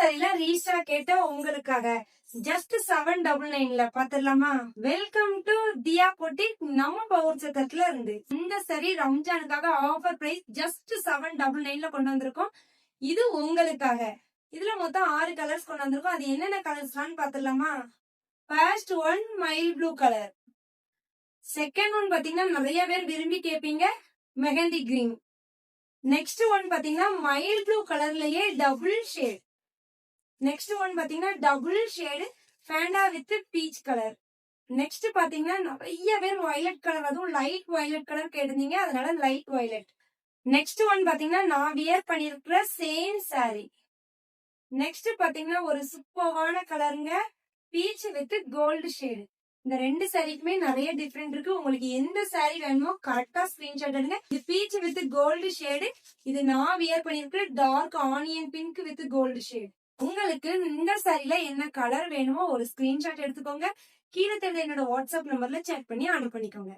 சாரில ரீஸ்டா கேட்ட உங்களுக்காக ஜஸ்ட் 799ல பாத்துடலாமா? Welcome to Thiya boutique. நம்ம பவுர் சத்திரத்துல இருந்து இந்த சரி ரம்ஜானுக்காக ஆஃபர் பிரைஸ் ஜஸ்ட் 799ல கொண்டு வந்திருக்கோம். இது உங்களுக்காக. இதுல மொத்தம் 6 கலர்ஸ் கொண்டு வந்திருக்கோம். அது என்னென்ன கலர்ஸ்லாம் பாத்துடலாமா? First one mild blue colour. Second one பாத்தீங்கன்னா நிறைய பேர் விரும்பி கேட்பீங்க, மெஹந்தி கிரீன். நெக்ஸ்ட் ஒன் பாத்தீங்கன்னா மைல் ப்ளூ கலர்லயே டபுள் ஷேட். நெக்ஸ்ட் ஒன் பாத்தீங்கன்னா double shade Fanta with peach colour. Next பாத்தீங்கன்னா நிறைய பேர் வயலட் கலர், அதுவும் லைட் வயலட் கலர் கேட்டிருந்தீங்க, அதனால லைட் வயலட். நெக்ஸ்ட் ஒன் பாத்தீங்கன்னா நான் வியர் பண்ணிருக்கிற சேம் சாரி. நெக்ஸ்ட் பாத்தீங்கன்னா ஒரு சூப்பரான கலருங்க, பீச் வித் கோல்டு ஷேடு. இந்த ரெண்டு சாரிக்குமே நிறைய டிஃபரெண்ட் இருக்கு. உங்களுக்கு எந்த சாரி வேணுமோ கரெக்டா ஸ்கிரீன்ஷாட் எடுங்க. இது பீச் வித் கோல்டு ஷேடு. இது நான் வியர் பண்ணிருக்கிற dark onion pink with gold shade. உங்களுக்கு இந்த சாரில என்ன கலர் வேணுமோ ஒரு ஸ்கிரீன்ஷாட் எடுத்துக்கோங்க. கீழே தெரிஞ்ச என்னோட வாட்ஸ்அப் நம்பர்ல சேட் பண்ணி ஆர்டர் பண்ணிக்கோங்க.